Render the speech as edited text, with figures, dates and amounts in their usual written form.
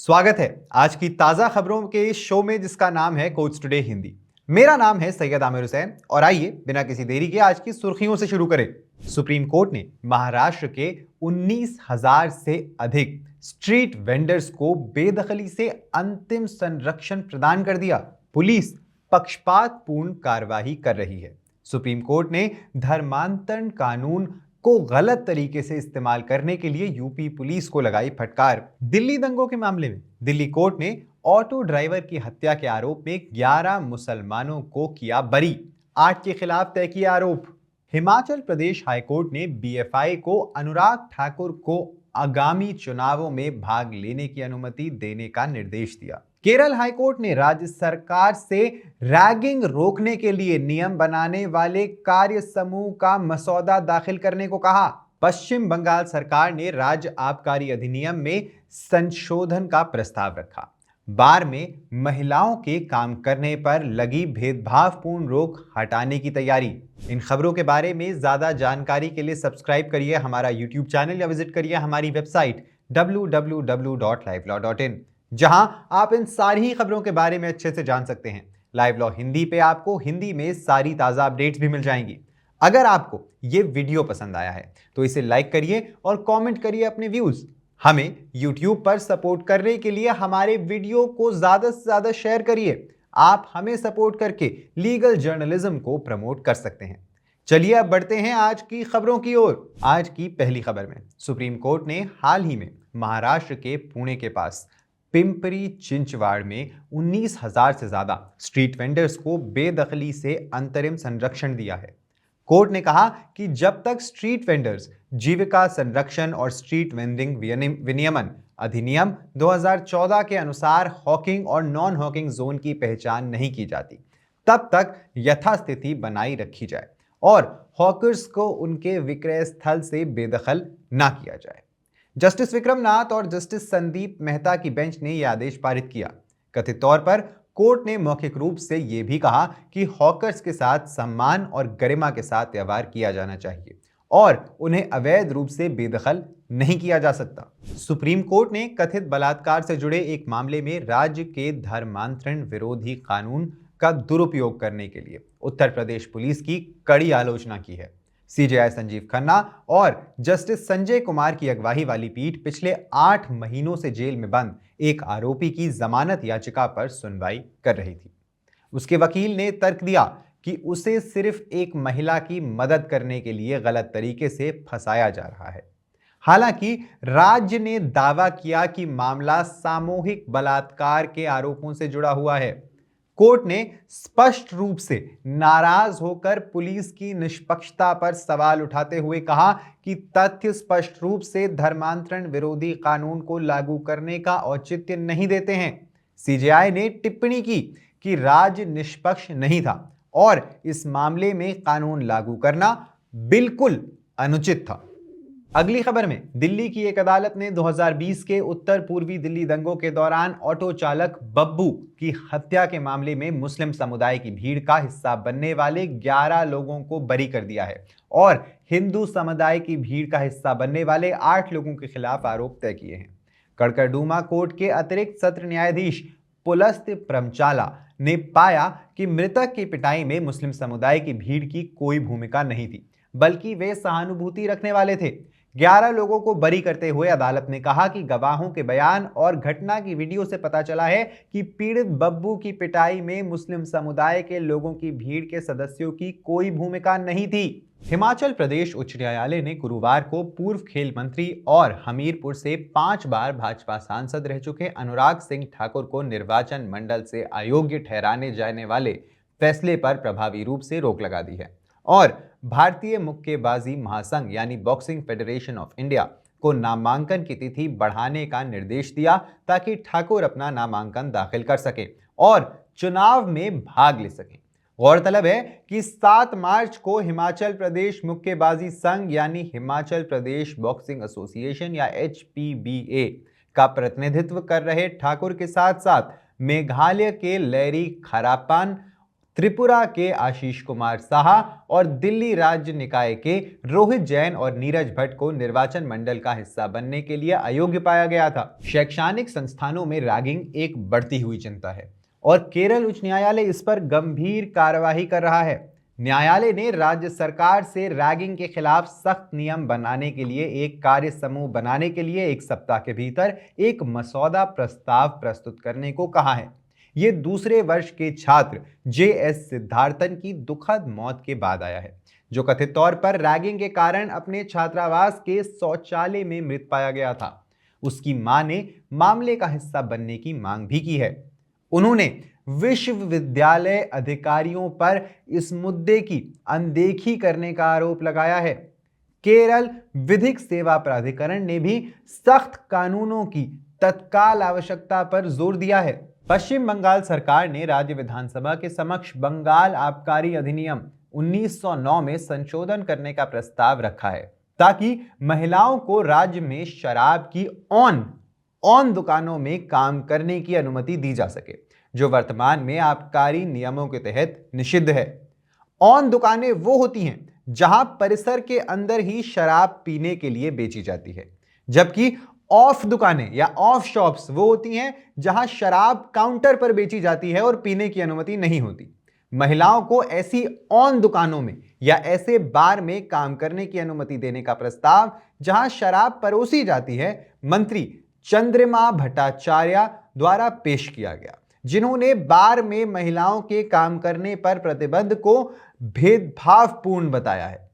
स्वागत है आज की ताजा खबरों के इस शो में जिसका नाम है कोच टुडे हिंदी। मेरा नाम है सैयद आमिर हुसैन और आइए बिना किसी देरी के आज की सुर्खियों से शुरू करें। सुप्रीम कोर्ट ने महाराष्ट्र के 19,000 से अधिक स्ट्रीट वेंडर्स को बेदखली से अंतिम संरक्षण प्रदान कर दिया। पुलिस पक्षपातपूर्ण कार्रवाई कर रही है। सुप्रीम कोर्ट ने धर्मांतरण कानून को गलत तरीके से इस्तेमाल करने के लिए यूपी पुलिस को लगाई फटकार। दिल्ली दंगों के मामले में दिल्ली कोर्ट ने ऑटो ड्राइवर की हत्या के आरोप में 11 मुसलमानों को किया बरी, 8 के खिलाफ तय किए आरोप। हिमाचल प्रदेश हाईकोर्ट ने बीएफआई को अनुराग ठाकुर को आगामी चुनावों में भाग लेने की अनुमति देने का निर्देश दिया। केरल हाईकोर्ट ने राज्य सरकार से रैगिंग रोकने के लिए नियम बनाने वाले कार्य समूह का मसौदा दाखिल करने को कहा। पश्चिम बंगाल सरकार ने राज्य आबकारी अधिनियम में संशोधन का प्रस्ताव रखा। बार में महिलाओं के काम करने पर लगी भेदभावपूर्ण रोक हटाने की तैयारी। इन खबरों के बारे में ज्यादा जानकारी के लिए सब्सक्राइब करिए हमारा यूट्यूब चैनल या विजिट करिए हमारी वेबसाइट www.livelaw.in, जहां आप इन सारी खबरों के बारे में अच्छे से जान सकते हैं। लाइव लॉ हिंदी पे आपको हिंदी में सारी ताजा अपडेट्स भी मिल जाएंगी। अगर आपको ये वीडियो पसंद आया है तो इसे लाइक करिए और कमेंट करिए अपने व्यूज। हमें YouTube पर सपोर्ट करने के लिए हमारे वीडियो को ज्यादा से ज्यादा शेयर करिए। आप हमें सपोर्ट करके लीगल जर्नलिज्म को प्रमोट कर सकते हैं। चलिए अब बढ़ते हैं आज की खबरों की ओर। आज की पहली खबर में सुप्रीम कोर्ट ने हाल ही में महाराष्ट्र के पुणे के पास पिंपरी चिंचवाड़ में 19,000 से ज्यादा स्ट्रीट वेंडर्स को बेदखली से अंतरिम संरक्षण दिया है। कोर्ट ने कहा कि जब तक स्ट्रीट वेंडर्स जीविका संरक्षण और स्ट्रीट वेंडिंग विनियमन अधिनियम 2014 के अनुसार हॉकिंग और नॉन हॉकिंग जोन की पहचान नहीं की जाती, तब तक यथास्थिति बनाई रखी जाए और हॉकर्स को उनके विक्रय स्थल से बेदखल ना किया जाए। जस्टिस विक्रम नाथ और जस्टिस संदीप मेहता की बेंच ने यह आदेश पारित किया। कथित तौर पर कोर्ट ने मौखिक रूप से यह भी कहा कि हॉकर्स के साथ सम्मान और गरिमा के साथ व्यवहार किया जाना चाहिए और उन्हें अवैध रूप से बेदखल नहीं किया जा सकता। सुप्रीम कोर्ट ने कथित बलात्कार से जुड़े एक मामले में राज्य के धर्मांतरण विरोधी कानून का दुरुपयोग करने के लिए उत्तर प्रदेश पुलिस की कड़ी आलोचना की है। सीजेआई संजीव खन्ना और जस्टिस संजय कुमार की अगुवाई वाली पीठ पिछले 8 महीनों से जेल में बंद एक आरोपी की जमानत याचिका पर सुनवाई कर रही थी। उसके वकील ने तर्क दिया कि उसे सिर्फ एक महिला की मदद करने के लिए गलत तरीके से फंसाया जा रहा है। हालांकि राज्य ने दावा किया कि मामला सामूहिक बलात्कार के आरोपों से जुड़ा हुआ है। कोर्ट ने स्पष्ट रूप से नाराज होकर पुलिस की निष्पक्षता पर सवाल उठाते हुए कहा कि तथ्य स्पष्ट रूप से धर्मांतरण विरोधी कानून को लागू करने का औचित्य नहीं देते हैं। सीजेआई ने टिप्पणी की कि राज्य निष्पक्ष नहीं था और इस मामले में कानून लागू करना बिल्कुल अनुचित था। अगली खबर में दिल्ली की एक अदालत ने 2020 के उत्तर पूर्वी दिल्ली दंगों के दौरान ऑटो चालक बब्बू की हत्या के मामले में मुस्लिम समुदाय की भीड़ का हिस्सा बनने वाले 11 लोगों को बरी कर दिया है और हिंदू समुदाय की भीड़ का हिस्सा बनने वाले 8 लोगों के खिलाफ आरोप तय किए हैं। कड़कड़डूमा कोर्ट के अतिरिक्त सत्र न्यायाधीश पुलस्त प्रमचाला ने पाया कि मृतक की पिटाई में मुस्लिम समुदाय की भीड़ की कोई भूमिका नहीं थी, बल्कि वे सहानुभूति रखने वाले थे। 11 लोगों को बरी करते हुए अदालत ने कहा कि गवाहों के बयान और घटना की वीडियो से पता चला है कि पीड़ित बब्बू की पिटाई में मुस्लिम समुदाय के लोगों की भीड़ के सदस्यों की कोई भूमिका नहीं थी। हिमाचल प्रदेश उच्च न्यायालय ने गुरुवार को पूर्व खेल मंत्री और हमीरपुर से 5 बार भाजपा सांसद रह चुके अनुराग सिंह ठाकुर को निर्वाचन मंडल से अयोग्य ठहराने जाने वाले फैसले पर प्रभावी रूप से रोक लगा दी है और भारतीय मुक्केबाजी महासंघ यानी बॉक्सिंग फेडरेशन ऑफ इंडिया को नामांकन की तिथि बढ़ाने का निर्देश दिया ताकि ठाकुर अपना नामांकन दाखिल कर सके और चुनाव में भाग ले सके। गौरतलब है कि 7 मार्च को हिमाचल प्रदेश मुक्केबाजी संघ यानी हिमाचल प्रदेश बॉक्सिंग एसोसिएशन या HPBA का प्रतिनिधित्व कर रहे ठाकुर के साथ साथ मेघालय के लैरी खरापान त्रिपुरा के आशीष कुमार साहा और दिल्ली राज्य निकाय के रोहित जैन और नीरज भट्ट को निर्वाचन मंडल का हिस्सा बनने के लिए अयोग्य पाया गया था। शैक्षणिक संस्थानों में रैगिंग एक बढ़ती हुई चिंता है और केरल उच्च न्यायालय इस पर गंभीर कार्यवाही कर रहा है। न्यायालय ने राज्य सरकार से रैगिंग के खिलाफ सख्त नियम बनाने के लिए एक कार्य समूह बनाने के लिए 1 सप्ताह के भीतर एक मसौदा प्रस्ताव प्रस्तुत करने को कहा है। ये दूसरे वर्ष के छात्र JS सिद्धार्थन की दुखद मौत के बाद आया है, जो कथित तौर पर रैगिंग के कारण अपने छात्रावास के शौचालय में मृत पाया गया था। उसकी मां ने मामले का हिस्सा बनने की मांग भी की है। उन्होंने विश्वविद्यालय अधिकारियों पर इस मुद्दे की अनदेखी करने का आरोप लगाया है। केरल विधिक सेवा प्राधिकरण ने भी सख्त कानूनों की तत्काल आवश्यकता पर जोर दिया है। पश्चिम बंगाल सरकार ने राज्य विधानसभा के समक्ष बंगाल आबकारी अधिनियम 1909 में संशोधन करने का प्रस्ताव रखा है, ताकि महिलाओं को राज्य में शराब की ऑन दुकानों में काम करने की अनुमति दी जा सके, जो वर्तमान में आबकारी नियमों के तहत निषिद्ध है। ऑन दुकानें वो होती हैं जहां परिसर के अंदर ही शराब पीने के लिए बेची जाती है, जबकि ऑफ दुकानें या ऑफ शॉप्स वो होती हैं जहां शराब काउंटर पर बेची जाती है और पीने की अनुमति नहीं होती। महिलाओं को ऐसी ऑन दुकानों में या ऐसे बार में काम करने की अनुमति देने का प्रस्ताव जहां शराब परोसी जाती है, मंत्री चंद्रिमा भट्टाचार्य द्वारा पेश किया गया, जिन्होंने बार में महिलाओं के काम करने पर प्रतिबंध को भेदभावपूर्ण बताया है।